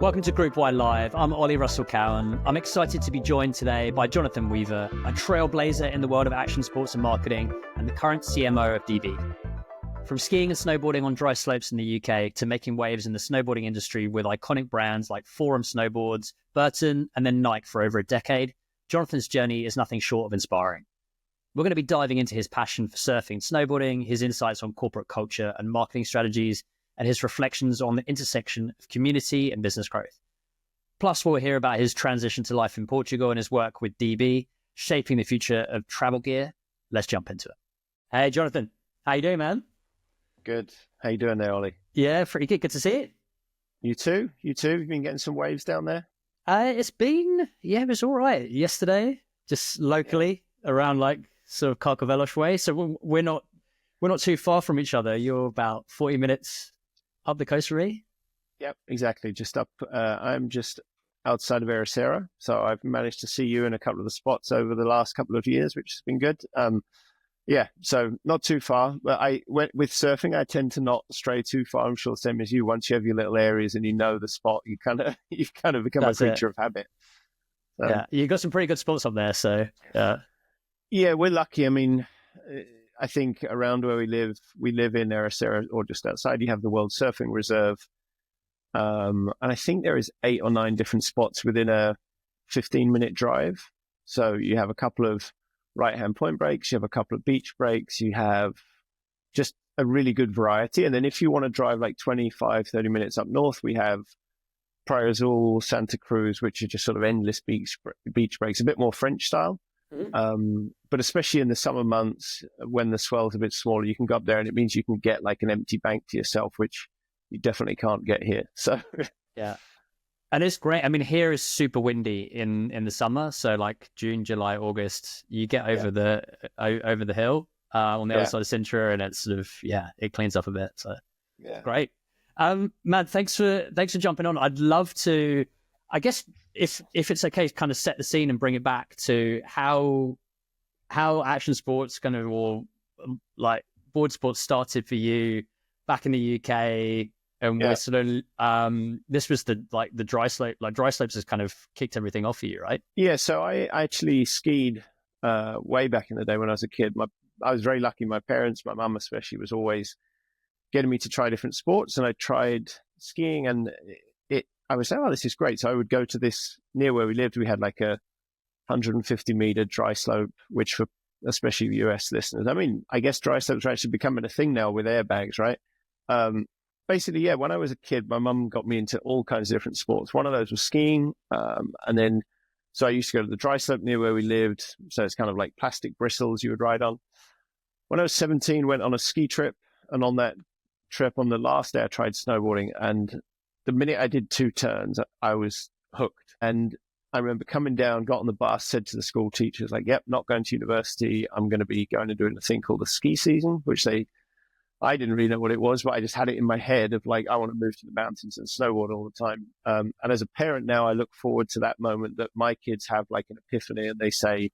Welcome to Group Y Live. I'm Oli Russell-Cowan. I'm excited to be joined today by Jonathan Weaver, a trailblazer in the world of action sports and marketing and the current CMO of DB. From skiing and snowboarding on dry slopes in the UK to making waves in the snowboarding industry with iconic brands like Forum Snowboards, Burton, and then Nike for over a decade, Jonathan's journey is nothing short of inspiring. We're going to be diving into his passion for surfing and snowboarding, his insights on corporate culture and marketing strategies, and his reflections on the intersection of community and business growth. Plus, we'll hear about his transition to life in Portugal and his work with DB, shaping the future of travel gear. Let's jump into it. Hey, Jonathan. How you doing, man? Good. How you doing there, Ollie? Yeah, pretty good. Good to see it. You too? You too? You've been getting some waves down there? It was all right yesterday, just locally around like sort of Carcavelos way. So we're not too far from each other. You're about 40 minutes up the coast from me? Yep, exactly. Just up. I'm just outside of Ericeira, so I've managed to see you in a couple of the spots over the last couple of years, which has been good. Yeah, so not too far. But I went with surfing. I tend to not stray too far. I'm sure same as you. Once you have your little areas and you know the spot, you kind of become a creature of habit. So, yeah, you got some pretty good spots up there. So yeah, we're lucky. I mean, I think around where we live in Ericeira or just outside, you have the World Surfing Reserve. And I think there is 8 or 9 different spots within a 15-minute drive. So you have a couple of right-hand point breaks, you have a couple of beach breaks, you have just a really good variety. And then if you want to drive like 25, 30 minutes up north, we have Praia Azul, Santa Cruz, which are just sort of endless beach breaks, a bit more French style. But especially in the summer months when the swell's a bit smaller, you can go up there and it means you can get like an empty bank to yourself, which you definitely can't get here. So yeah, and it's great. I mean, here is super windy in the summer, so like June, July, August, you get over the hill on the other side of Sintra, and it's sort of it cleans up a bit. So great, man. Thanks for jumping on. I'd love to, I guess, if it's okay, kind of set the scene and bring it back to how action sports or like board sports started for you back in the UK, and we're sort of this was the dry slope. Like dry slopes has kind of kicked everything off for you, right? Yeah. So I actually skied way back in the day when I was a kid. I was very lucky. My parents, my mum especially, was always getting me to try different sports, and I tried skiing, and I was like, oh, this is great. So I would go to this near where we lived. We had like a 150-meter dry slope, which for especially US listeners, I mean, I guess dry slopes are actually becoming a thing now with airbags, right? Basically, when I was a kid, my mum got me into all kinds of different sports. One of those was skiing. And then, so I used to go to the dry slope near where we lived. So it's kind of like plastic bristles you would ride on. When I was 17, went on a ski trip. And on that trip, on the last day, I tried snowboarding. And the minute I did 2 turns, I was hooked. And I remember coming down, got on the bus, said to the school teachers, like, yep, not going to university. I'm going to be going and doing a thing called the ski season, which I didn't really know what it was, but I just had it in my head of like, I want to move to the mountains and snowboard all the time. And as a parent now, I look forward to that moment that my kids have like an epiphany and they say,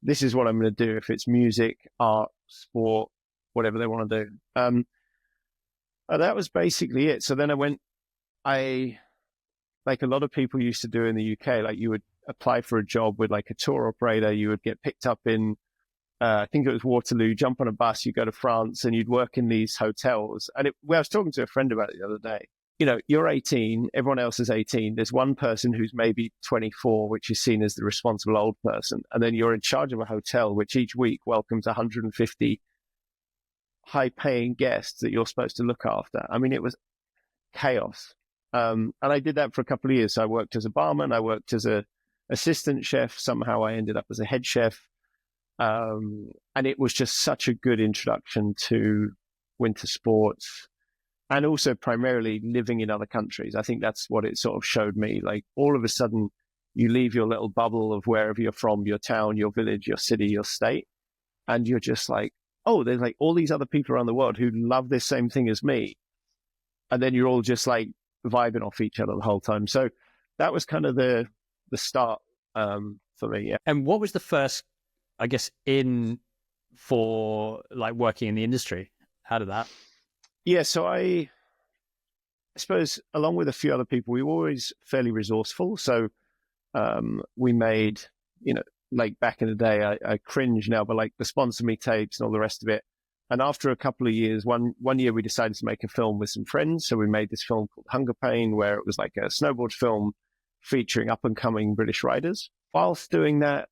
this is what I'm going to do. If it's music, art, sport, whatever they want to do. And that was basically it. So then like a lot of people used to do in the UK, like you would apply for a job with like a tour operator, you would get picked up in, I think it was Waterloo, jump on a bus, you go to France and you'd work in these hotels. And I was talking to a friend about it the other day. You know, you're 18, everyone else is 18. There's one person who's maybe 24, which is seen as the responsible old person. And then you're in charge of a hotel, which each week welcomes 150 high-paying guests that you're supposed to look after. I mean, it was chaos. And I did that for a couple of years. So I worked as a barman, I worked as a assistant chef. Somehow I ended up as a head chef. And it was just such a good introduction to winter sports and also primarily living in other countries. I think that's what it sort of showed me. Like all of a sudden you leave your little bubble of wherever you're from, your town, your village, your city, your state. And you're just like, oh, there's like all these other people around the world who love this same thing as me. And then you're all just like vibing off each other the whole time. So that was kind of the start for me. Yeah. And what was the first, I guess, in for like working in the industry? How did that? Yeah, so I suppose along with a few other people, we were always fairly resourceful. So we made, like back in the day, I cringe now, but like the Sponsor Me tapes and all the rest of it. And after a couple of years, one year we decided to make a film with some friends. So we made this film called Hunger Pain, where it was like a snowboard film featuring up and coming British riders. Whilst doing that,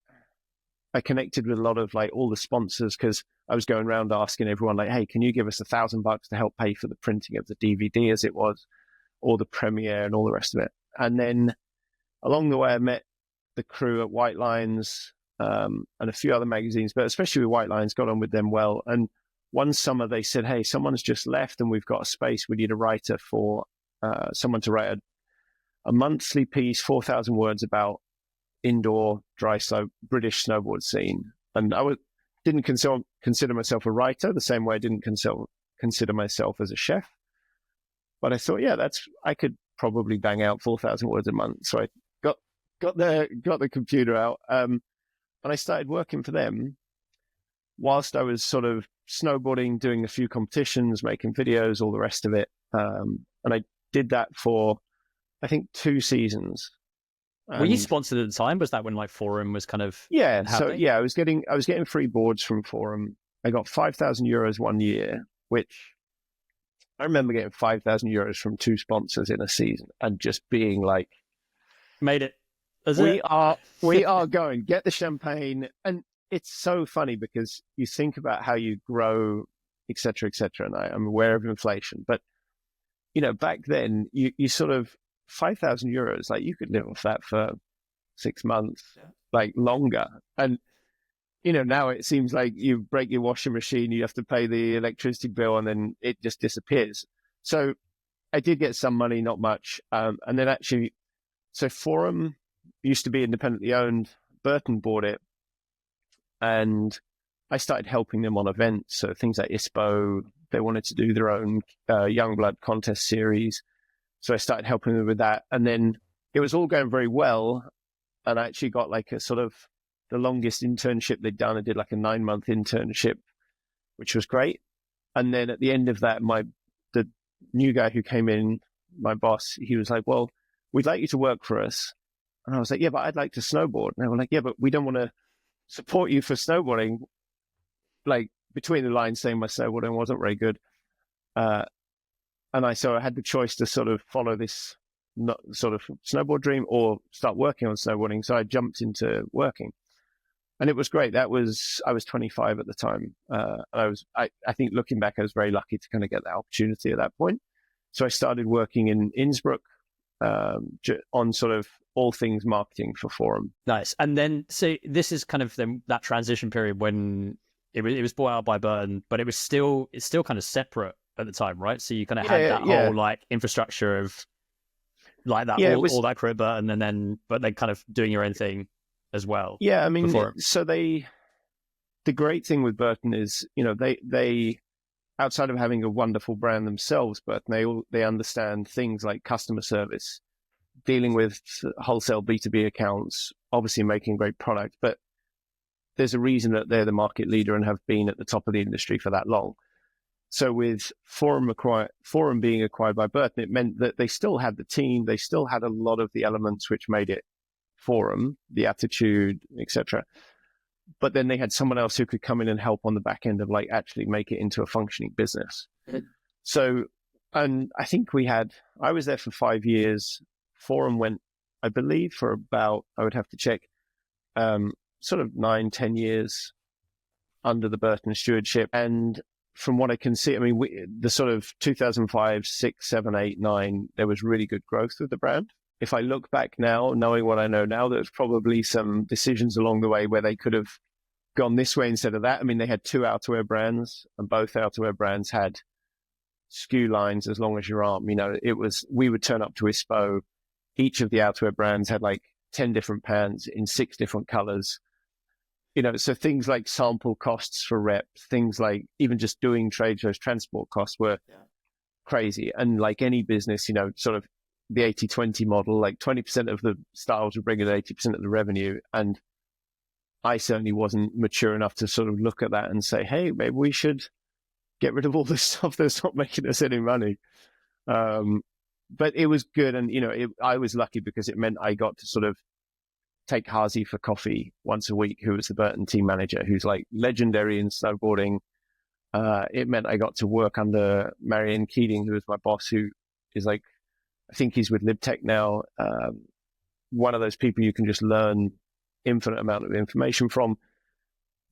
I connected with a lot of like all the sponsors, because I was going around asking everyone like, hey, can you give us $1,000 to help pay for the printing of the DVD as it was, or the premiere and all the rest of it. And then along the way, I met the crew at White Lines and a few other magazines, but especially with White Lines, got on with them well. And one summer they said, hey, someone's just left and we've got a space. We need a writer for someone to write a monthly piece, 4,000 words about indoor dry slope British snowboard scene. And I didn't consider myself a writer the same way I didn't consider myself as a chef. But I thought, yeah, I could probably bang out 4,000 words a month. So I got the computer out, and I started working for them whilst I was sort of snowboarding, doing a few competitions, making videos, all the rest of it. And I did that for, I think, 2 seasons. Were you sponsored at the time? Was that when like Forum was kind of happening? So yeah, I was getting free boards from Forum. I got €5,000 one year, which I remember getting €5,000 from 2 sponsors in a season, and just being like, made it. We are going, get the champagne. And it's so funny because you think about how you grow, et cetera, and I'm aware of inflation, but back then you sort of €5,000, like you could live off that for 6 months, like longer. And now it seems like you break your washing machine, you have to pay the electricity bill, and then it just disappears. So I did get some money, not much. And then actually, so Forum used to be independently owned. Burton bought it, and I started helping them on events. So things like ISPO, they wanted to do their own Youngblood contest series. So I started helping them with that. And then it was all going very well. And I actually got like a sort of the longest internship they'd done. I did like a 9-month internship, which was great. And then at the end of that, the new guy who came in, my boss, he was like, well, we'd like you to work for us. And I was like, yeah, but I'd like to snowboard. And they were like, yeah, but we don't want to support you for snowboarding. Like between the lines saying my snowboarding wasn't very good. So I had the choice to sort of follow this sort of snowboard dream or start working on snowboarding. So I jumped into working, and it was great. I was 25 at the time. I think looking back, I was very lucky to kind of get that opportunity at that point. So I started working in Innsbruck on sort of all things marketing for Forum. Nice. And then, so this is kind of that transition period when it was bought out by Burton, but it's still kind of separate at the time, right? So you kind of had that whole like infrastructure of like that, all that crew at Burton, but then kind of doing your own thing as well. Yeah, I mean, so the great thing with Burton is, they outside of having a wonderful brand themselves, Burton, they understand things like customer service, dealing with wholesale B2B accounts, obviously making great product, but there's a reason that they're the market leader and have been at the top of the industry for that long. So with Forum being acquired by Burton, it meant that they still had the team, they still had a lot of the elements which made it Forum, the attitude, etc. But then they had someone else who could come in and help on the back end of like actually make it into a functioning business. So, and I think I was there for 5 years. Forum went, I believe, for about, I would have to check, sort of 9-10 years under the Burton stewardship. And from what I can see, I mean, the sort of 2005, 6, 7, 8, 9, there was really good growth with the brand. If I look back now, knowing what I know now, there's probably some decisions along the way where they could have gone this way instead of that. I mean, they had 2 outerwear brands, and both outerwear brands had SKU lines as long as your arm. We would turn up to ISPO. Each of the outerwear brands had like 10 different pants in 6 different colors. So things like sample costs for rep, things like even just doing trade shows, transport costs were crazy. And like any business, sort of the 80-20 model, like 20% of the styles would bring in 80% of the revenue. And I certainly wasn't mature enough to sort of look at that and say, hey, maybe we should get rid of all the stuff that's not making us any money. But it was good. And, I was lucky because it meant I got to sort of take Hazy for coffee once a week, who was the Burton team manager, who's like legendary in snowboarding. It meant I got to work under Marianne Keating, who was my boss, who is like, I think he's with LibTech now. One of those people you can just learn infinite amount of information from.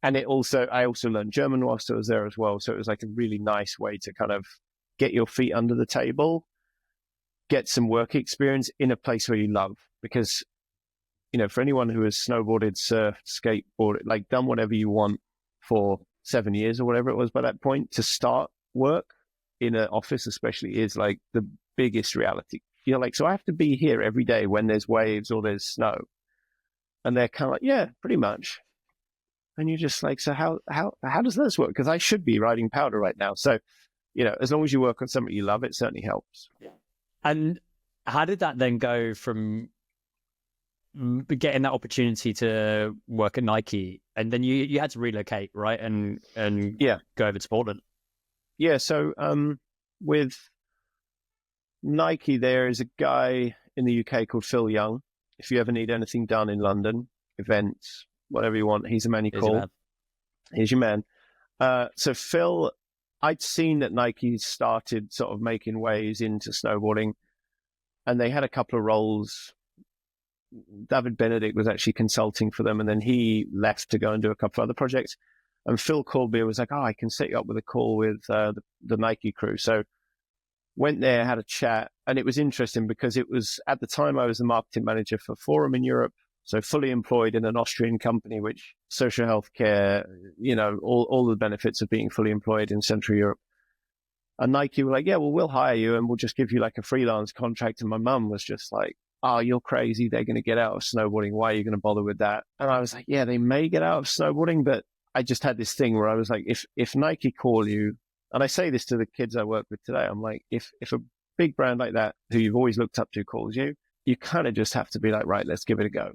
And I also learned German whilst I was there as well. So it was like a really nice way to kind of get your feet under the table, get some work experience in a place where you love. Because, for anyone who has snowboarded, surfed, skateboarded, like done whatever you want for 7 years or whatever it was by that point, to start work in an office especially is like the biggest reality. So I have to be here every day when there's waves or there's snow. And they're kind of like, yeah, pretty much. And you're just like, so how does this work? Because I should be riding powder right now. So, as long as you work on something you love, it certainly helps. Yeah. And how did that then go from getting that opportunity to work at Nike, and then you had to relocate, right? And go over to Portland. Yeah. So with Nike, there is a guy in the UK called Phil Young. If you ever need anything done in London, events, whatever you want, he's a man you call. He's your man. So Phil, I'd seen that Nike started sort of making waves into snowboarding, and they had a couple of roles. David Benedict was actually consulting for them, and then he left to go and do a couple of other projects. And Phil called me and was like, I can set you up with a call with the Nike crew. So went there, had a chat, and it was interesting because it was, at the time, I was the marketing manager for Forum in Europe, so fully employed in an Austrian company, which social health care, all the benefits of being fully employed in Central Europe. And Nike were like, yeah, well, we'll hire you and we'll just give you like a freelance contract. And my mum was just like, oh, you're crazy. They're going to get out of snowboarding. Why are you going to bother with that? And I was like, yeah, they may get out of snowboarding, but I just had this thing where I was like, if Nike call you, and I say this to the kids I work with today, I'm like, if a big brand like that, who you've always looked up to, calls you, you kind of just have to be like, right, let's give it a go.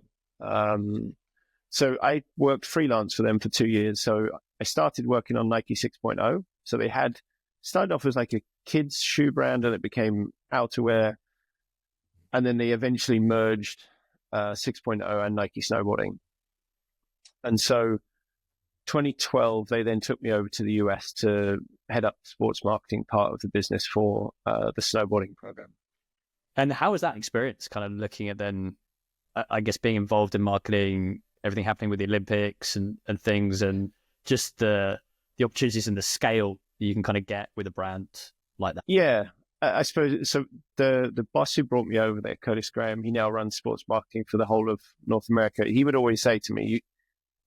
So I worked freelance for them for 2 years. So I started working on Nike 6.0. So they had started off as like a kids shoe brand, and it became outerwear. And then they eventually merged 6.0 and Nike Snowboarding. And so 2012, they then took me over to the US to head up the sports marketing part of the business for the snowboarding program. And how was that experience, kind of looking at then, I guess, being involved in marketing, everything happening with the Olympics and things, and just the opportunities and the scale that you can kind of get with a brand like that? Yeah, I suppose so. The boss who brought me over there, Curtis Graham, he now runs sports marketing for the whole of North America. He would always say to me,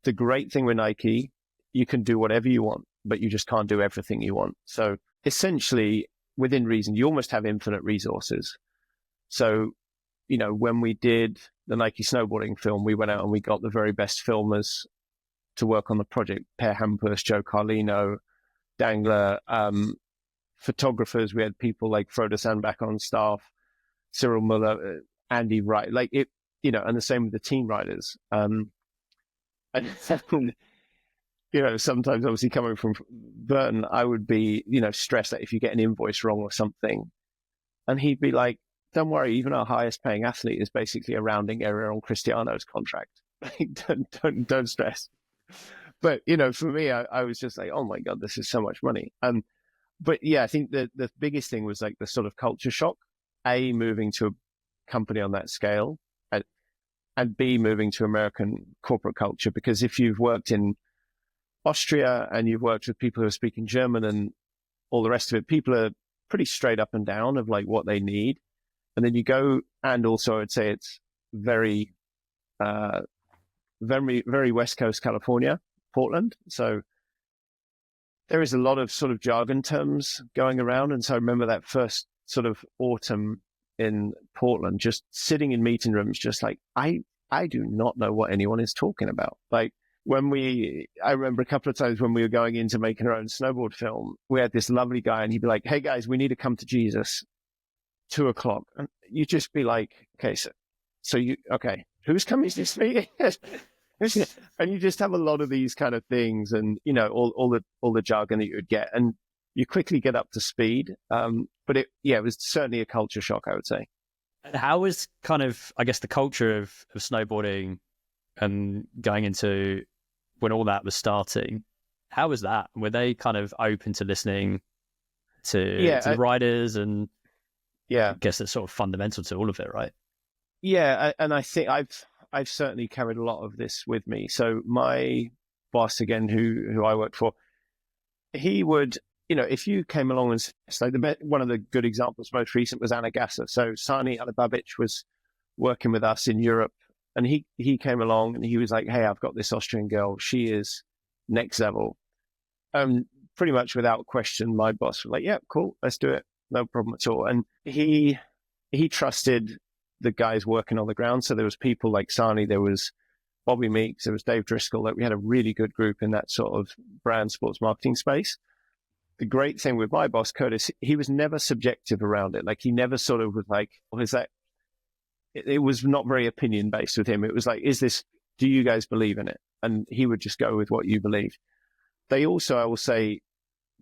the great thing with Nike, you can do whatever you want, but you just can't do everything you want. So essentially, within reason, you almost have infinite resources. So, when we did the Nike snowboarding film, we went out and we got the very best filmers to work on the project. Per Hampus, Joe Carlino, Dangler, photographers. We had people like Frodo Sandback on staff, Cyril Muller, Andy Wright, and the same with the team riders. And sometimes obviously coming from Burton, I would be, stressed that if you get an invoice wrong or something, and he'd be like, don't worry, even our highest paying athlete is basically a rounding error on Cristiano's contract. Don't stress. But, for me, I was just like, oh my God, this is so much money. But yeah, I think the biggest thing was like the sort of culture shock, A, moving to a company on that scale, and B, moving to American corporate culture. Because if you've worked in Austria and you've worked with people who are speaking German and all the rest of it, people are pretty straight up and down of like what they need. And then you go, and also I'd say it's very, very West Coast California, Portland. So there is a lot of sort of jargon terms going around. And so I remember that first sort of autumn in Portland, just sitting in meeting rooms, just like, I do not know what anyone is talking about. Like I remember a couple of times when we were going into making our own snowboard film, we had this lovely guy and he'd be like, hey guys, we need to come to Jesus, 2:00. And you'd just be like, okay, okay, who's coming to this meeting? And you just have a lot of these kind of things, and all the jargon that you would get. And you quickly get up to speed. But it was certainly a culture shock, I would say. And how was kind of, I guess, the culture of snowboarding and going into when all that was starting? How was that? Were they kind of open to listening to the riders? And I guess it's sort of fundamental to all of it, right? Yeah, and I think I've certainly carried a lot of this with me. So my boss, again, who I worked for, he would, if you came along and so one of the good examples, most recent, was Anna Gasser. So Sani Alibabic was working with us in Europe, and he came along and he was like, "Hey, I've got this Austrian girl. She is next level." Pretty much without question, my boss was like, "Yeah, cool, let's do it. No problem at all." And he trusted the guys working on the ground. So there was people like Sani, there was Bobby Meeks, there was Dave Driscoll. Like, we had a really good group in that sort of brand sports marketing space. The great thing with my boss, Curtis, he was never subjective around it. Like, he never sort of was like, it was not very opinion based with him. It was like, do you guys believe in it? And he would just go with what you believe. They also, I will say,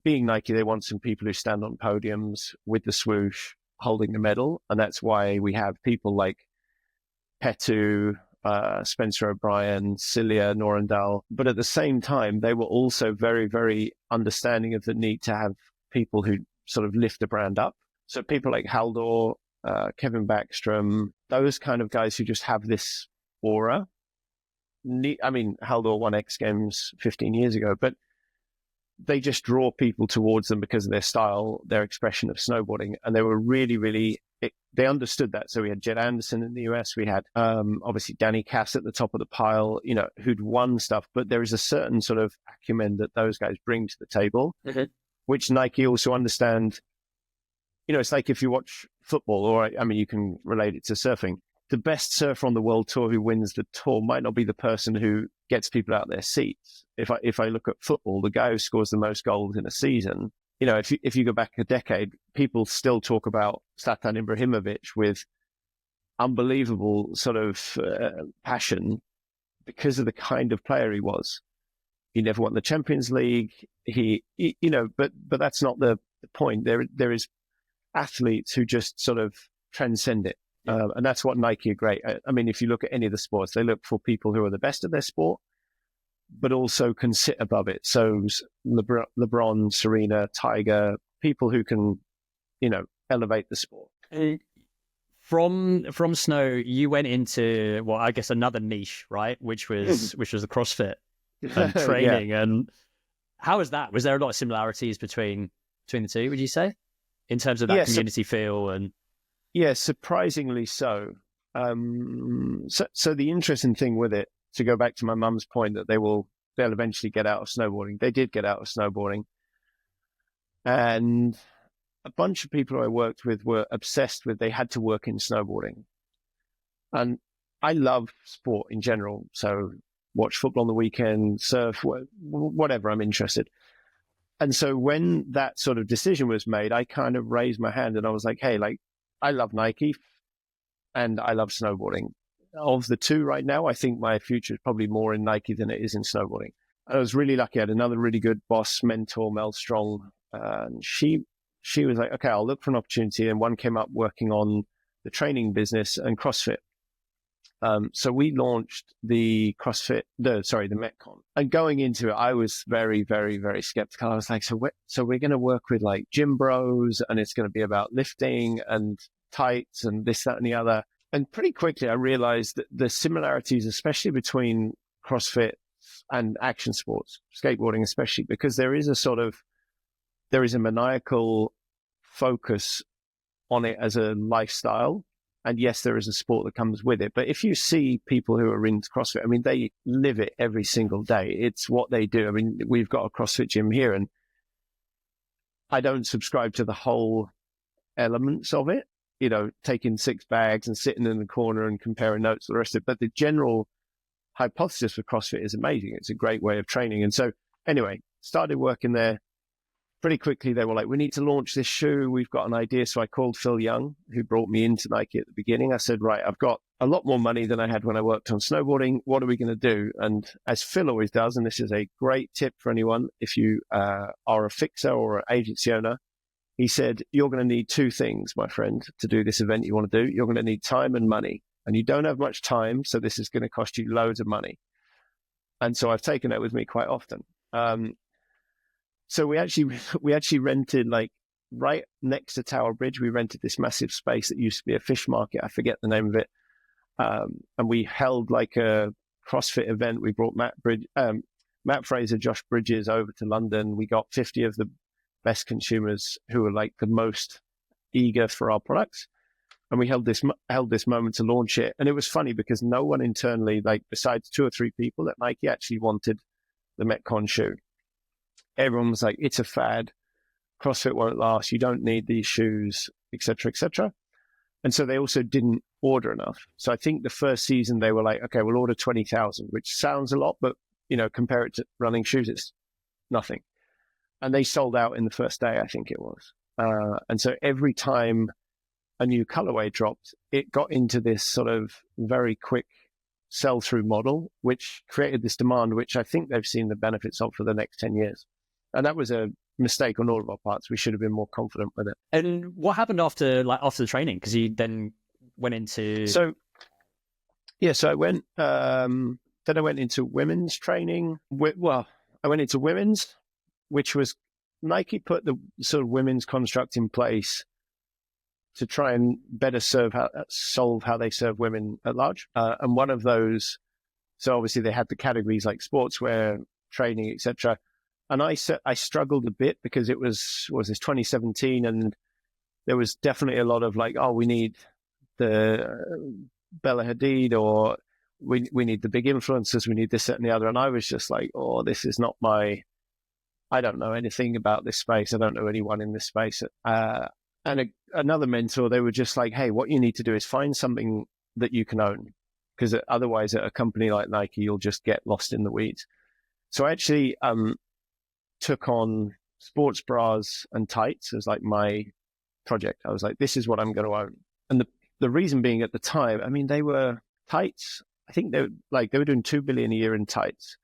being Nike, they want some people who stand on podiums with the swoosh, holding the medal. And that's why we have people like Petu, Spencer O'Brien, Cilia, Norendal. But at the same time, they were also very, very understanding of the need to have people who sort of lift the brand up. So people like Haldor, Kevin Backstrom, those kind of guys who just have this aura. I mean, Haldor won X Games 15 years ago, but they just draw people towards them because of their style, their expression of snowboarding. And they were really, really, they understood that. So we had Jed Anderson in the US. We had, obviously Danny Cass at the top of the pile, who'd won stuff, but there is a certain sort of acumen that those guys bring to the table, which Nike also understand. It's like if you watch football, or, I mean, you can relate it to surfing. The best surfer on the world tour who wins the tour might not be the person who gets people out of their seats. If I look at football, the guy who scores the most goals in a season, if you go back a decade, people still talk about Zlatan Ibrahimovic with unbelievable sort of passion because of the kind of player he was. He never won the Champions League. But that's not the point. There is athletes who just sort of transcend it. And that's what Nike are great. I mean, if you look at any of the sports, they look for people who are the best at their sport, but also can sit above it. So LeBron, Serena, Tiger, people who can, elevate the sport. From snow, you went into, well, I guess another niche, right? Which was the CrossFit and training. Yeah. And how was that? Was there a lot of similarities between the two, would you say, in terms of that community feel? And yeah, surprisingly so. So the interesting thing with it, to go back to my mum's point that they'll eventually get out of snowboarding. They did get out of snowboarding. And a bunch of people who I worked with were obsessed with, they had to work in snowboarding. And I love sport in general. So watch football on the weekend, surf, whatever, I'm interested. And so when that sort of decision was made, I kind of raised my hand and I was like, hey, I love Nike and I love snowboarding. Of the two right now, I think my future is probably more in Nike than it is in snowboarding. I was really lucky. I had another really good boss, mentor, Mel Strong. And she was like, okay, I'll look for an opportunity. And one came up working on the training business and CrossFit. So we launched the Metcon. And going into it, I was very, very, very skeptical. I was like, so we're going to work with like gym bros and it's going to be about lifting and tights and this, that, and the other. And pretty quickly, I realized that the similarities, especially between CrossFit and action sports, skateboarding especially, because there is a maniacal focus on it as a lifestyle. And yes, there is a sport that comes with it. But if you see people who are into CrossFit, I mean, they live it every single day. It's what they do. I mean, we've got a CrossFit gym here, and I don't subscribe to the whole elements of it, taking 6 bags and sitting in the corner and comparing notes to the rest of it. But the general hypothesis for CrossFit is amazing. It's a great way of training. And so anyway, started working there. Pretty quickly, they were like, we need to launch this shoe. We've got an idea. So I called Phil Young, who brought me into Nike at the beginning. I said, right, I've got a lot more money than I had when I worked on snowboarding. What are we going to do? And as Phil always does, and this is a great tip for anyone, if you are a fixer or an agency owner, he said, you're going to need two things, my friend, to do this event you want to do. You're going to need time and money. And you don't have much time, so this is going to cost you loads of money. And so I've taken that with me quite often. So we actually rented, like, right next to Tower Bridge, we rented this massive space that used to be a fish market. I forget the name of it. And we held like a CrossFit event. We brought Matt Fraser, Josh Bridges over to London. We got 50 of the best consumers who were like the most eager for our products. And we held this moment to launch it. And it was funny because no one internally, like besides 2 or 3 people at Nike, actually wanted the Metcon shoe. Everyone was like, it's a fad. CrossFit won't last. You don't need these shoes, et cetera, et cetera. And so they also didn't order enough. So I think the first season they were like, okay, we'll order 20,000, which sounds a lot, but compare it to running shoes, it's nothing. And they sold out in the first day, I think it was. And so every time a new colorway dropped, it got into this sort of very quick sell-through model, which created this demand, which I think they've seen the benefits of for the next 10 years. And that was a mistake on all of our parts. We should have been more confident with it. And what happened after the training? Because you then went into... So I went, then I went into women's training. Well, I went into women's, which was Nike put the sort of women's construct in place to try and better solve how they serve women at large. And one of those, so obviously they had the categories like sportswear, training, etc. And I struggled a bit because it was 2017, and there was definitely a lot of like, oh, we need the Bella Hadid, or we need the big influencers, we need this, that, and the other. And I was just like, oh, this is not I don't know anything about this space. I don't know anyone in this space. And another mentor, they were just like, hey, what you need to do is find something that you can own, because otherwise at a company like Nike, you'll just get lost in the weeds. So I actually took on sports bras and tights as like my project. I was like, this is what I'm going to own. And the reason being, at the time, I mean, they were tights. I think they were doing $2 billion a year in tights.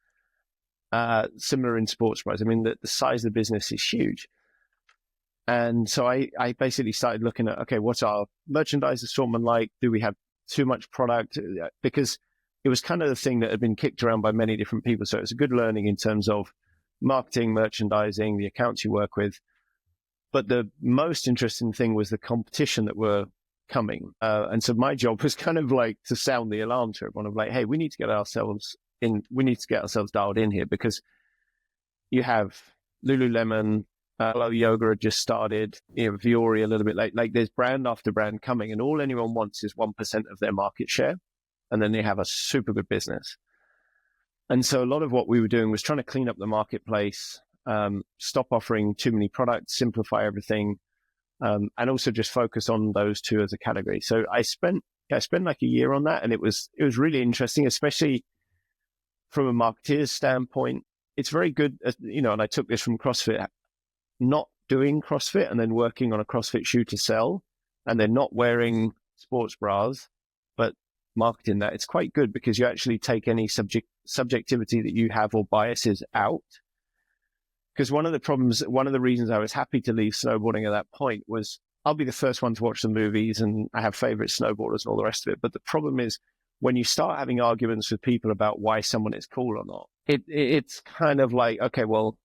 Similar in sports bras. I mean, the size of the business is huge. And so I basically started looking at, okay, what's our merchandise assortment like? Do we have too much product? Because it was kind of the thing that had been kicked around by many different people. So it was a good learning in terms of marketing, merchandising, the accounts you work with. But the most interesting thing was the competition that were coming. And so my job was kind of like to sound the alarm to everyone of like, hey, we need to get ourselves dialed in here, because you have Lululemon, Hello Yoga had just started, Viore a little bit late. Like there's brand after brand coming, and all anyone wants is 1% of their market share, and then they have a super good business. And so a lot of what we were doing was trying to clean up the marketplace, stop offering too many products, simplify everything, and also just focus on those two as a category. So I spent like a year on that, and it was really interesting, especially from a marketeer's standpoint. It's very good, and I took this from CrossFit, not doing CrossFit and then working on a CrossFit shoe to sell, and then not wearing sports bras, but marketing that. It's quite good because you actually take any subjectivity that you have or biases out. Because one of the reasons I was happy to leave snowboarding at that point was I'll be the first one to watch the movies, and I have favorite snowboarders and all the rest of it. But the problem is when you start having arguments with people about why someone is cool or not, it's kind of like, okay, well,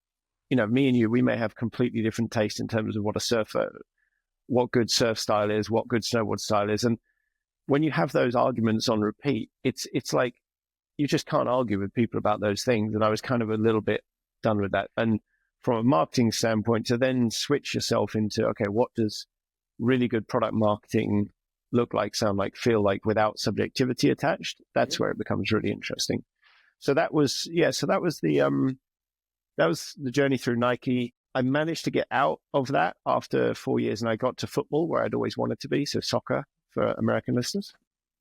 me and you, we may have completely different taste in terms of what good surf style is, what good snowboard style is. And when you have those arguments on repeat, it's like you just can't argue with people about those things. And I was kind of a little bit done with that. And from a marketing standpoint, to then switch yourself into, okay, what does really good product marketing look like, sound like, feel like without subjectivity attached? That's where it becomes really interesting. So that was the journey through Nike. I managed to get out of that after 4 years, and I got to football, where I'd always wanted to be, so soccer for American listeners.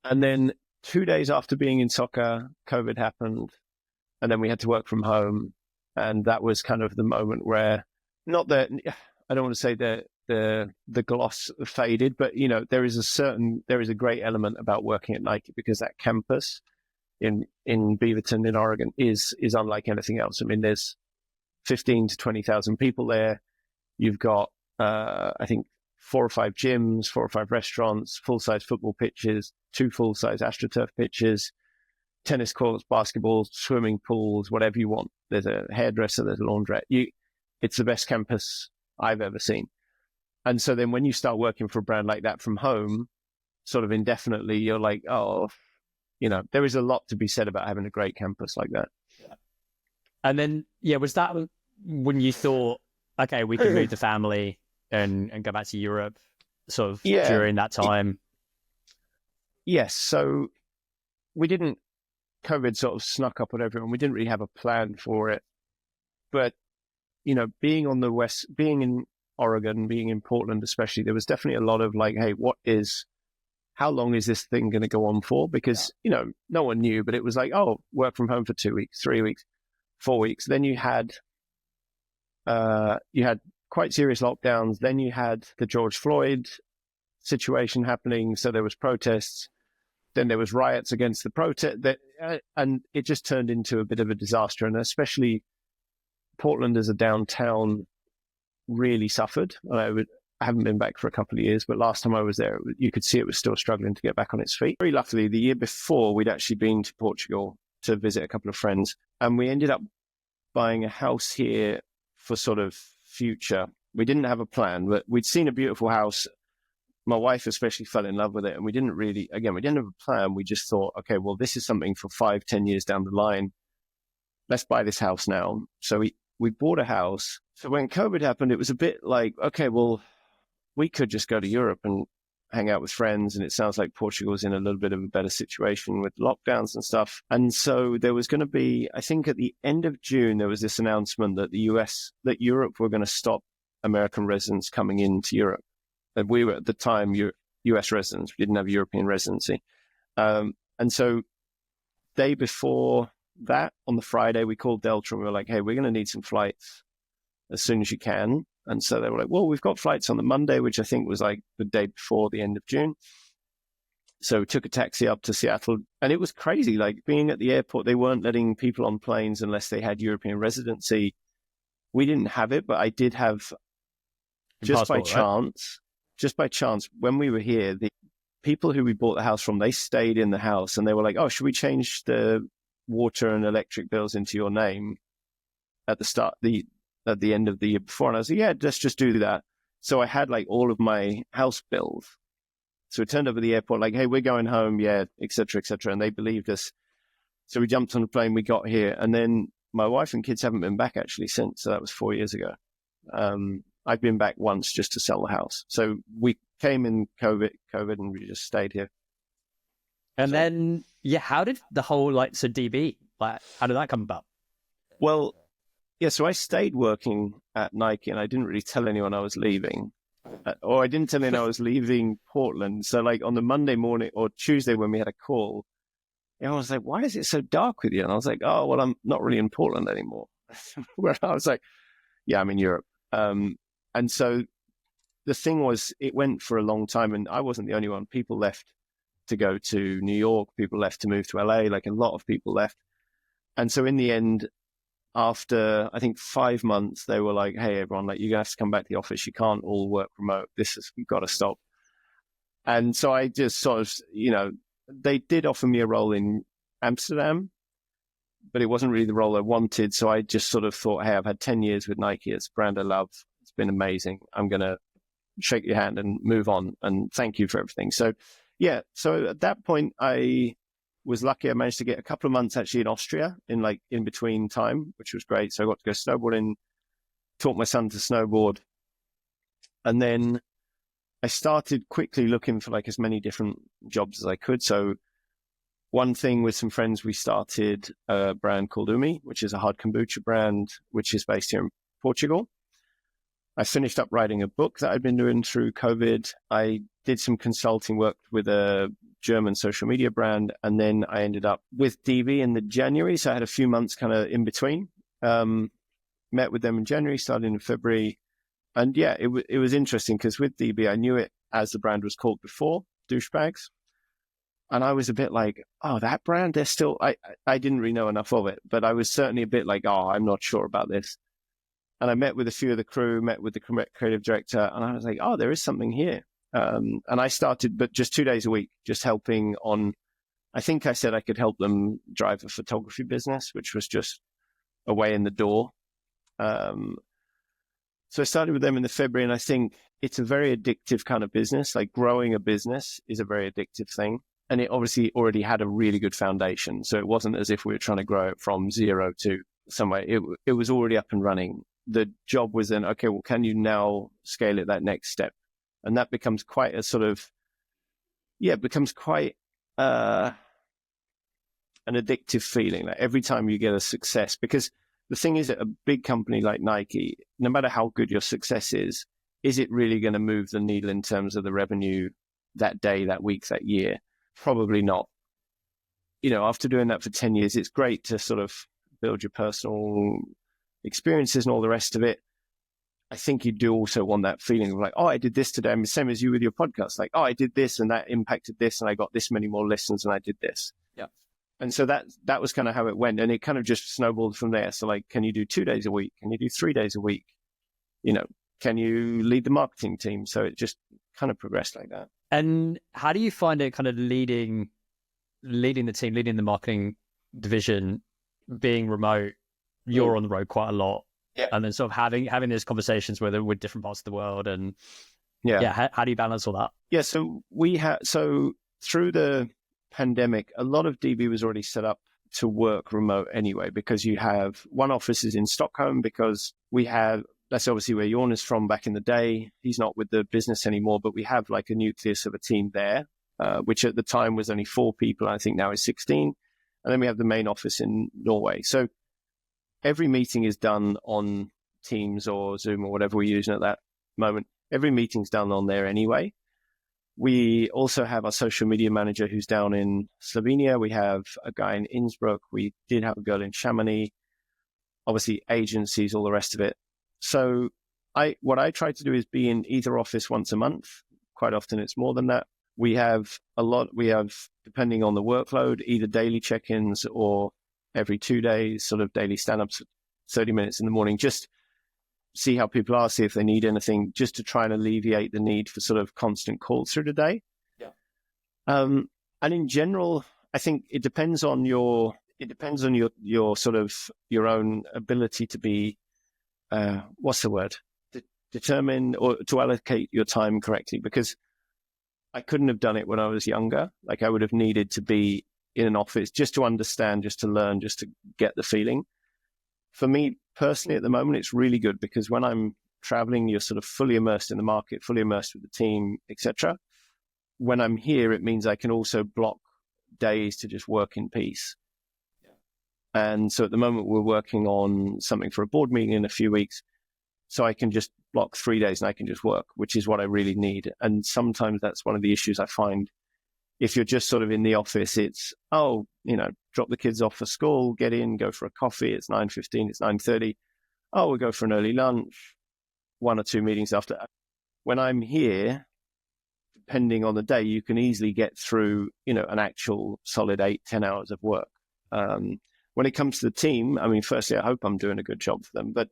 And then 2 days after being in soccer, COVID happened, and then we had to work from home. And that was kind of the moment where, not that, I don't want to say that the gloss faded, but there is a great element about working at Nike because that campus in Beaverton in Oregon is unlike anything else. I mean, there's 15 to 20,000 people there. You've got I think 4 or 5 gyms, 4 or 5 restaurants, full-size football pitches, 2 full-size AstroTurf pitches, tennis courts, basketballs, swimming pools, whatever you want. There's a hairdresser, there's a laundrette. It's the best campus I've ever seen. And so then when you start working for a brand like that from home, sort of indefinitely, you're like, oh, there is a lot to be said about having a great campus like that. Yeah. And then, was that when you thought, okay, we can move the family and go back to Europe sort of during that time? Yes. So COVID sort of snuck up on everyone. We didn't really have a plan for it. But, being on the West, being in Oregon, being in Portland especially, there was definitely a lot of like, hey, how long is this thing going to go on for? Because, no one knew, but it was like, oh, work from home for 2 weeks, 3 weeks, 4 weeks. Then you had quite serious lockdowns. Then you had the George Floyd situation happening. So there was protests. Then there was riots against the protest, and it just turned into a bit of a disaster. And especially Portland as a downtown really suffered. I haven't been back for a couple of years, but last time I was there, you could see it was still struggling to get back on its feet. Very luckily, the year before, we'd actually been to Portugal to visit a couple of friends, and we ended up buying a house here for sort of future. We didn't have a plan, but we'd seen a beautiful house. My wife especially fell in love with it, and we didn't have a plan. We just thought, okay, well, this is something for 5-10 years down the line. Let's buy this house now. So we bought a house. So when COVID happened, it was a bit like, okay, well, we could just go to Europe and hang out with friends. And it sounds like Portugal's in a little bit of a better situation with lockdowns and stuff. And so there was going to be, I think at the end of June, there was this announcement that that Europe were going to stop American residents coming into Europe. And we were at the time US residents. We didn't have European residency. And so day before that, on the Friday, we called Delta and we were like, hey, we're going to need some flights as soon as you can. And so they were like, well, we've got flights on the Monday, which I think was like the day before the end of June. So we took a taxi up to Seattle, and it was crazy. Like being at the airport, they weren't letting people on planes unless they had European residency. We didn't have it, but I did have just by chance, when we were here, the people who we bought the house from, they stayed in the house and they were like, oh, should we change the water and electric bills into your name at the end of the year before? And I was like, yeah, let's just do that. So I had like all of my house bills. So we turned up at the airport like, hey, we're going home. Yeah, et cetera, et cetera. And they believed us. So we jumped on the plane, we got here. And then my wife and kids haven't been back actually since. So that was 4 years ago. I've been back once just to sell the house. So we came in COVID, and we just stayed here. And then, how did the whole DB, how did that come about? Well, yeah, so I stayed working at Nike, and I didn't really tell anyone I was leaving. Or I didn't tell anyone I was leaving Portland. So like on the Monday morning or Tuesday when we had a call, I was like, why is it so dark with you? And I was like, oh, well, I'm not really in Portland anymore. Where I was like, yeah, I'm in Europe. And so the thing was, it went for a long time, and I wasn't the only one. People left to go to New York. People left to move to LA. Like a lot of people left. And so in the end, after I think 5 months, they were like, hey, everyone, like, you're going to have to come back to the office. You can't all work remote. You've got to stop. And so I just sort of, they did offer me a role in Amsterdam, but it wasn't really the role I wanted. So I just sort of thought, hey, I've had 10 years with Nike. It's a brand I love. It's been amazing. I'm going to shake your hand and move on. And thank you for everything. So, yeah. So at that point, I was lucky. I managed to get a couple of months actually in Austria in between time, which was great. So I got to go snowboarding, taught my son to snowboard. And then I started quickly looking for as many different jobs as I could. So one thing with some friends, we started a brand called Umi, which is a hard kombucha brand, which is based here in Portugal. I finished up writing a book that I'd been doing through COVID. I did some consulting work with a German social media brand, and then I ended up with DB in the January. So I had a few months kind of in between. Met with them in January, started in February, And yeah, it was interesting because with DB, I knew it as the brand was called before, douchebags. And I was a bit like, oh, that brand, they're still, I didn't really know enough of it, but I was certainly a bit like, oh, I'm not sure about this. And I met with a few of the crew, met with the creative director, and I was like, oh, there is something here. And I started, but just 2 days a week, just helping on, I think I said I could help them drive a photography business, which was just a way in the door. So I started with them in the February, and I think it's a very addictive kind of business. Like growing a business is a very addictive thing. And it obviously already had a really good foundation. So it wasn't as if we were trying to grow it from zero to somewhere. It was already up and running. The job was then, okay, well, can you now scale it that next step? And that becomes quite a sort of, it becomes quite an addictive feeling. Like every time you get a success, because the thing is that a big company like Nike, no matter how good your success is it really going to move the needle in terms of the revenue that day, that week, that year? Probably not. After doing that for 10 years, it's great to sort of build your personal experiences and all the rest of it. I think you do also want that feeling of like, oh, I did this today. I mean, same as you with your podcast. Like, oh, I did this and that impacted this and I got this many more listens and I did this. Yeah. And so that was kind of how it went. And it kind of just snowballed from there. So like, can you do 2 days a week? Can you do 3 days a week? Can you lead the marketing team? So it just kind of progressed like that. And how do you find it kind of leading the team, leading the marketing division, being remote? You're on the road quite a lot. Yeah. And then sort of having these conversations with different parts of the world. And how do you balance all that? Yeah. So through the pandemic, a lot of DB was already set up to work remote anyway, because you have one office is in Stockholm, because that's obviously where Jorn is from back in the day. He's not with the business anymore, but we have like a nucleus of a team there, which at the time was only 4 people. I think now is 16. And then we have the main office in Norway. So every meeting is done on Teams or Zoom or whatever we're using at that moment. Every meeting's done on there anyway. We also have our social media manager who's down in Slovenia. We have a guy in Innsbruck. We did have a girl in Chamonix. Obviously, agencies, all the rest of it. So what I try to do is be in either office once a month. Quite often it's more than that. We have, depending on the workload, either daily check-ins or every 2 days, sort of daily stand-ups, 30 minutes in the morning, just see how people are, see if they need anything, just to try and alleviate the need for sort of constant calls through the day. Yeah. And in general, I think it depends on your sort of your own ability to be, determine or to allocate your time correctly, because I couldn't have done it when I was younger. Like I would have needed to be in an office just to understand, just to learn, just to get the feeling. For me personally at the moment, it's really good because when I'm traveling, you're sort of fully immersed in the market, fully immersed with the team, etc. When I'm here, it means I can also block days to just work in peace. And so at the moment, we're working on something for a board meeting in a few weeks. So I can just block 3 days and I can just work, which is what I really need. And sometimes that's one of the issues I find. If you're just sort of in the office, it's, drop the kids off for school, get in, go for a coffee. It's 9:15, it's 9:30. Oh, we'll go for an early lunch, 1 or 2 meetings after. When I'm here, depending on the day, you can easily get through, an actual solid 8-10 hours of work. When it comes to the team, I mean, firstly, I hope I'm doing a good job for them. But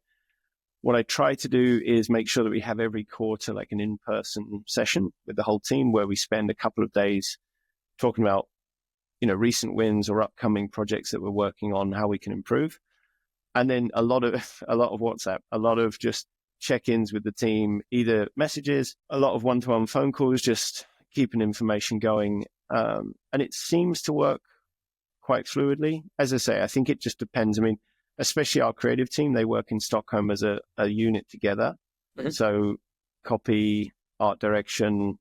what I try to do is make sure that we have every quarter like an in-person session with the whole team where we spend a couple of days talking about, recent wins or upcoming projects that we're working on, how we can improve. And then a lot of WhatsApp, a lot of just check-ins with the team, either messages, a lot of one-to-one phone calls, just keeping information going. And it seems to work quite fluidly. As I say, I think it just depends. I mean, especially our creative team, they work in Stockholm as a unit together. Mm-hmm. So copy, art direction,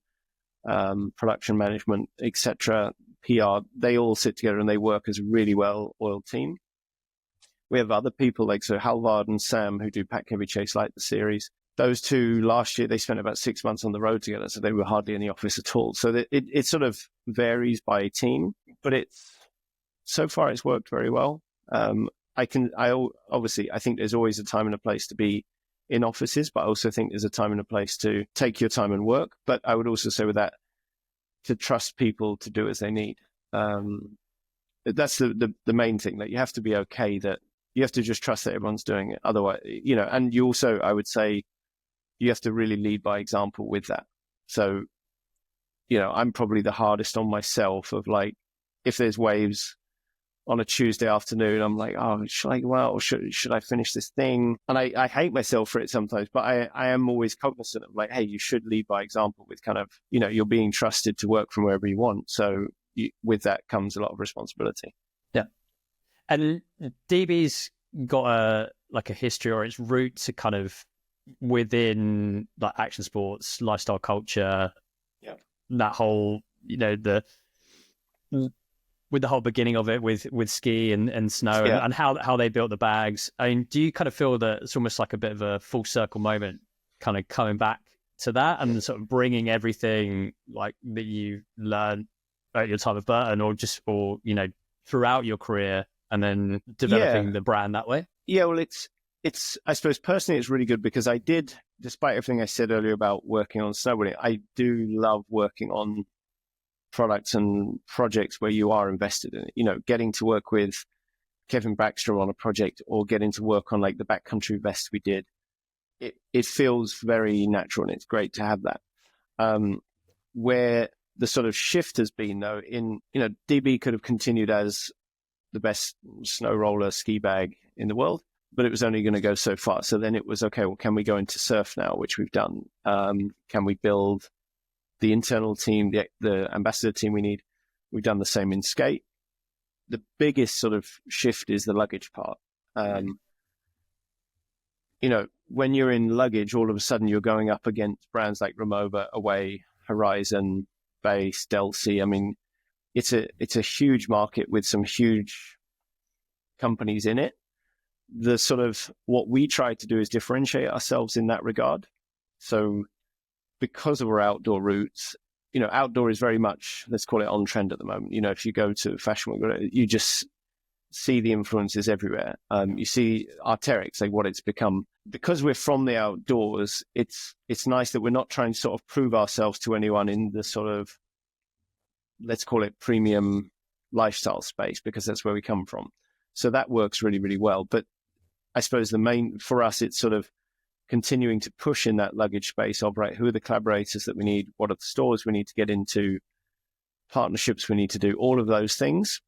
production management, etc., PR, they all sit together and they work as a really well-oiled team. We have other people like Halvard and Sam who do Pack Heavy Chase Light, the series. Those two last year, they spent about 6 months on the road together, so they were hardly in the office at all. So it sort of varies by team, but so far it's worked very well. I think there's always a time and a place to be in offices, but I also think there's a time and a place to take your time and work. But I would also say with that, to trust people to do as they need. That's the main thing, that you have to be okay, that you have to just trust that everyone's doing it. Otherwise, and you also, I would say, you have to really lead by example with that. So, I'm probably the hardest on myself of like, if there's waves on a Tuesday afternoon, I'm like, oh, should I go out or should I finish this thing? And I hate myself for it sometimes, but I am always cognizant of like, hey, you should lead by example with kind of, you're being trusted to work from wherever you want. So with that comes a lot of responsibility. Yeah. And DB's got a history, or its roots to kind of within like action sports, lifestyle culture, that whole, with the whole beginning of it with ski and snow and how they built the bags. I mean, do you kind of feel that it's almost like a bit of a full circle moment, kind of coming back to that and sort of bringing everything like that you learned at your time at Burton or throughout your career and then developing the brand that way? Yeah, well, it's I suppose personally it's really good because I did, despite everything I said earlier about working on snowboarding, I do love working on products and projects where you are invested in it. Getting to work with Kevin Baxter on a project or getting to work on like the backcountry vest we did, it feels very natural and it's great to have that. Where the sort of shift has been though, DB could have continued as the best snow roller ski bag in the world, but it was only going to go so far. So then it was, okay, well, can we go into surf now, which we've done? Can we build the internal team, the ambassador team we need? We've done the same in skate. The biggest sort of shift is the luggage part. When you're in luggage, all of a sudden you're going up against brands like Rimowa, Away, Horizon, Base, Delcy. I mean, it's a huge market with some huge companies in it. The sort of what we try to do is differentiate ourselves in that regard. So because of our outdoor roots, outdoor is very much, let's call it on trend at the moment. If you go to Fashion Week, you just see the influences everywhere. You see Arc'teryx, like what it's become. Because we're from the outdoors, it's nice that we're not trying to sort of prove ourselves to anyone in the sort of, let's call it premium lifestyle space, because that's where we come from. So that works really, really well. But I suppose for us, it's sort of continuing to push in that luggage space of, right, who are the collaborators that we need? What are the stores we need to get into? Partnerships we need to do, all of those things,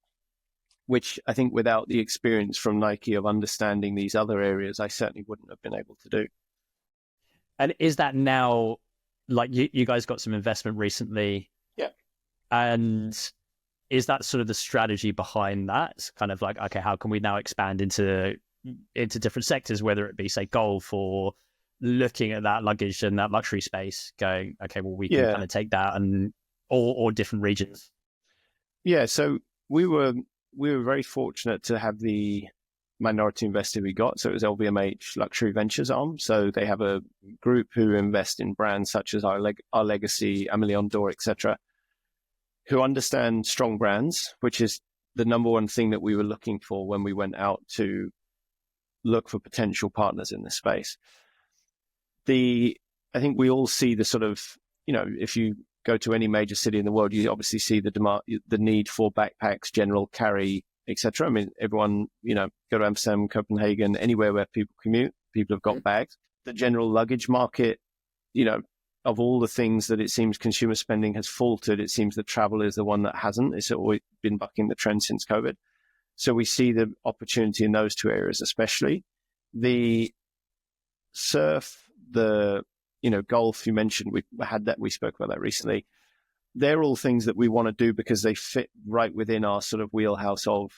which I think without the experience from Nike of understanding these other areas, I certainly wouldn't have been able to do. And is that now, like you guys got some investment recently? Yeah. And is that sort of the strategy behind that? It's kind of like, okay, how can we now expand into different sectors, whether it be, say, golf or looking at that luggage and that luxury space, going, okay, well, we can kind of take that or different regions. Yeah. So we were very fortunate to have the minority investor we got. So it was LVMH Luxury Ventures arm. So they have a group who invest in brands such as Our Legacy, Amélion d'Or, etc., who understand strong brands, which is the number one thing that we were looking for when we went out to look for potential partners in this space. I think we all see the sort of, if you go to any major city in the world, you obviously see the demand, the need for backpacks, general carry, etc. I mean, everyone, go to Amsterdam, Copenhagen, anywhere where people commute, people have got bags. The general luggage market, of all the things that it seems consumer spending has faltered, it seems that travel is the one that hasn't. It's always been bucking the trend since COVID. So we see the opportunity in those two areas, especially. The surf, the golf you mentioned, we spoke about that recently. They're all things that we want to do because they fit right within our sort of wheelhouse of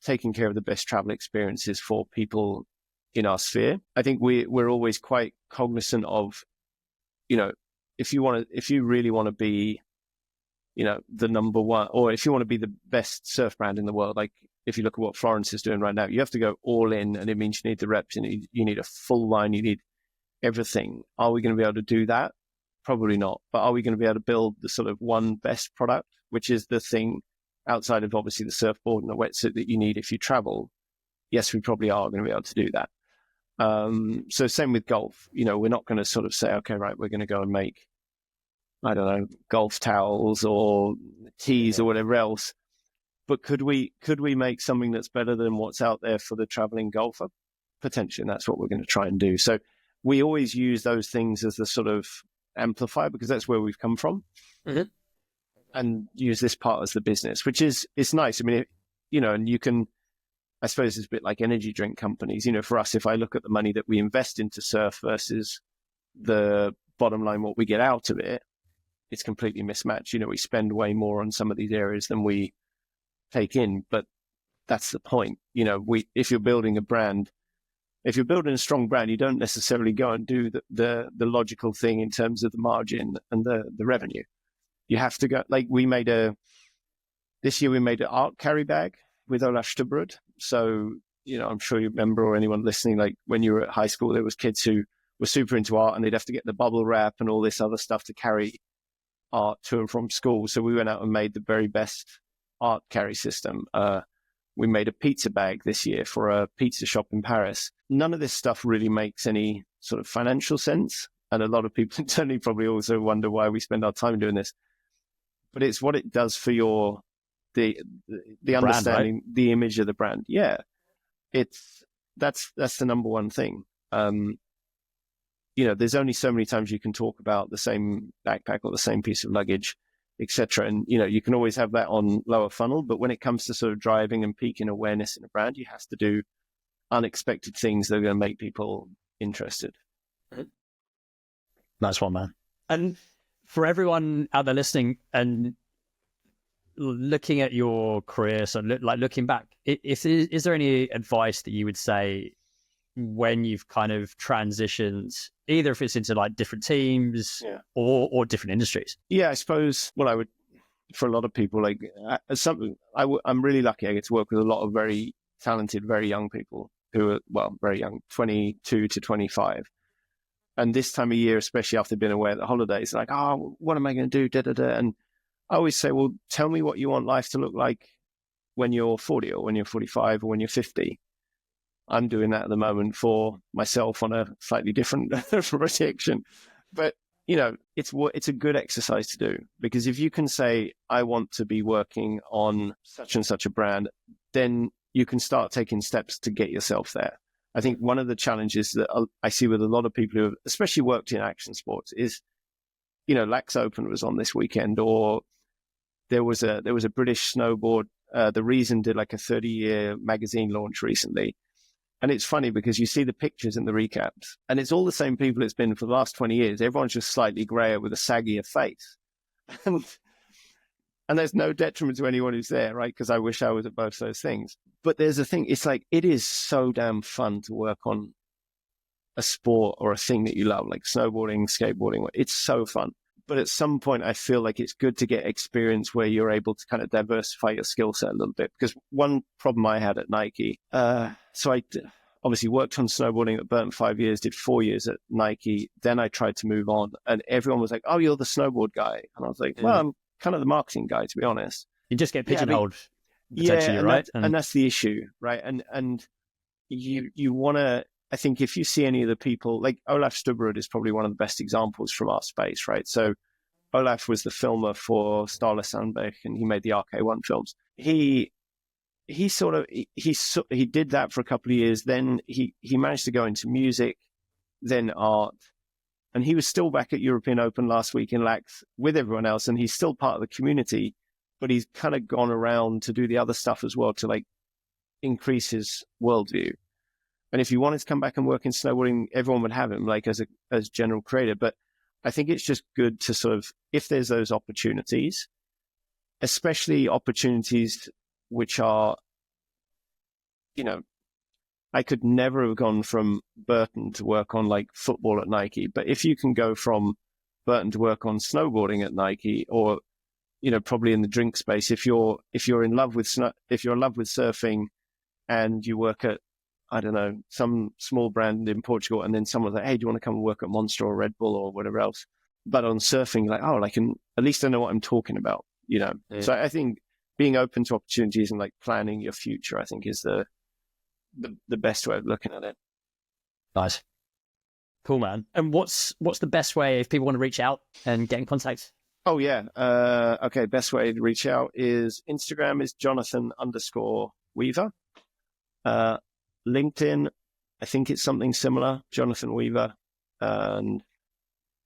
taking care of the best travel experiences for people in our sphere. I think we're always quite cognizant of, if you really want to be, the number one, or if you want to be the best surf brand in the world, like if you look at what Florence is doing right now, you have to go all in, and it means you need the reps, you need a full line, you need everything. Are we going to be able to do that? Probably not. But are we going to be able to build the sort of one best product, which is the thing outside of obviously the surfboard and the wetsuit that you need if you travel? Yes, we probably are going to be able to do that. So same with golf. We're not going to sort of say, okay, right, we're going to go and make, I don't know, golf towels or tees or whatever else. But could we make something that's better than what's out there for the traveling golfer? Potentially, and that's what we're going to try and do. So we always use those things as the sort of amplifier, because that's where we've come from, and use this part as the business, which is, it's nice. I mean, and you can, I suppose it's a bit like energy drink companies. For us, if I look at the money that we invest into surf versus the bottom line, what we get out of it, it's completely mismatched. We spend way more on some of these areas than we take in, but that's the point. If you're building a brand, if you're building a strong brand, you don't necessarily go and do the logical thing in terms of the margin and the revenue. You have to go, like this year we made an art carry bag with Olaf Stubberud. So, I'm sure you remember, or anyone listening, like when you were at high school, there was kids who were super into art and they'd have to get the bubble wrap and all this other stuff to carry art to and from school. So we went out and made the very best art carry system. We made a pizza bag this year for a pizza shop in Paris. None of this stuff really makes any sort of financial sense. And a lot of people internally probably also wonder why we spend our time doing this. But it's what it does for the brand, understanding, right? The image of the brand. Yeah. That's the number one thing. There's only so many times you can talk about the same backpack or the same piece of luggage, etc. And, you can always have that on lower funnel, but when it comes to sort of driving and peaking awareness in a brand, you have to do unexpected things that are going to make people interested. Nice one, man. And for everyone out there listening and looking at your career, so looking back, is there any advice that you would say when you've kind of transitioned, either if it's into like different teams or different industries? Yeah, I suppose what I would, for a lot of people, like I'm really lucky. I get to work with a lot of very talented, very young people who are, very young, 22 to 25. And this time of year, especially after being away at the holidays, like, what am I going to do? And I always say, well, tell me what you want life to look like when you're 40 or when you're 45 or when you're 50. I'm doing that at the moment for myself on a slightly different projection. But, it's a good exercise to do, because if you can say, I want to be working on such and such a brand, then you can start taking steps to get yourself there. I think one of the challenges that I see with a lot of people who have especially worked in action sports is, Lax Open was on this weekend, or there was a British snowboard. The Reason did like a 30-year magazine launch recently. And it's funny because you see the pictures in the recaps and it's all the same people it's been for the last 20 years. Everyone's just slightly grayer with a saggier face. And there's no detriment to anyone who's there, right? Because I wish I was at both those things. But there's a thing, it's like, it is so damn fun to work on a sport or a thing that you love, like snowboarding, skateboarding. It's so fun. But at some point, I feel like it's good to get experience where you're able to kind of diversify your skill set a little bit. Because one problem I had at Nike, so I obviously worked on snowboarding at Burton 5 years, did 4 years at Nike. Then I tried to move on and everyone was like, oh, you're the snowboard guy. And I was like, well, I'm kind of the marketing guy, to be honest. You just get pigeonholed, potentially, right? And that's the issue, right? And you want to, I think if you see any of the people, like Olaf Stubberud is probably one of the best examples from our space, right? So Olaf was the filmer for Starla Sandberg and he made the RK1 films. He did that for a couple of years. Then he managed to go into music, then art. And he was still back at European Open last week in Lax with everyone else. And he's still part of the community, but he's kind of gone around to do the other stuff as well to like increase his worldview. And if he wanted to come back and work in snowboarding, everyone would have him like as general creator. But I think it's just good to sort of, if there's those opportunities, especially opportunities which are, I could never have gone from Burton to work on like football at Nike. But if you can go from Burton to work on snowboarding at Nike, or, probably in the drink space, if you're in love with surfing and you work at, I don't know, some small brand in Portugal, and then someone's like, hey, do you want to come and work at Monster or Red Bull or whatever else? But on surfing, like, at least I know what I'm talking about, Yeah. So I think being open to opportunities and like planning your future, I think is the best way of looking at it. Nice. Cool, man. And what's the best way if people want to reach out and get in contact? Oh, yeah. Okay, best way to reach out is Instagram is Jonathan_Weaver. LinkedIn, I think it's something similar, Jonathan Weaver. And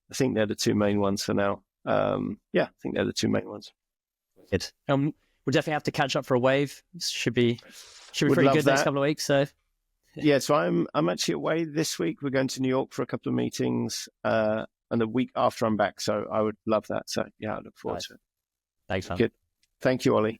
I think they're the two main ones for now. Yeah, I think they're the two main ones. Good. We'll definitely have to catch up for a wave. Should be pretty good next couple of weeks. So yeah, so I'm actually away this week. We're going to New York for a couple of meetings, and the week after I'm back. So I would love that. So yeah, I look forward to it. Thanks, man. Good. Thank you, Oli.